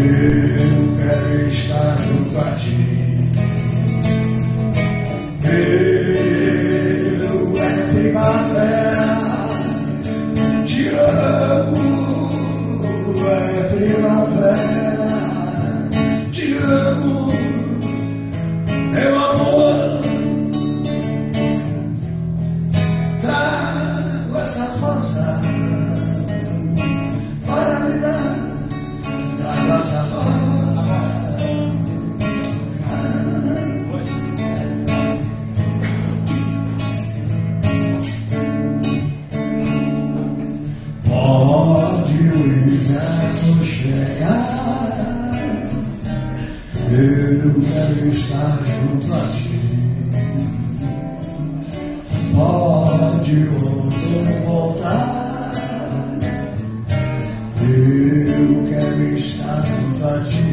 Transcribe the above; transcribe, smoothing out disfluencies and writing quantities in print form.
Eu quero estar junto a ti. Eu é primavera, te amo. É primavera, te amo, meu amor. Trago essa rosa para me dar. Trago essa rosa. Pode o inverno chegar, eu quero estar junto a ti. Pode o outono voltar, eu quero estar junto a ti.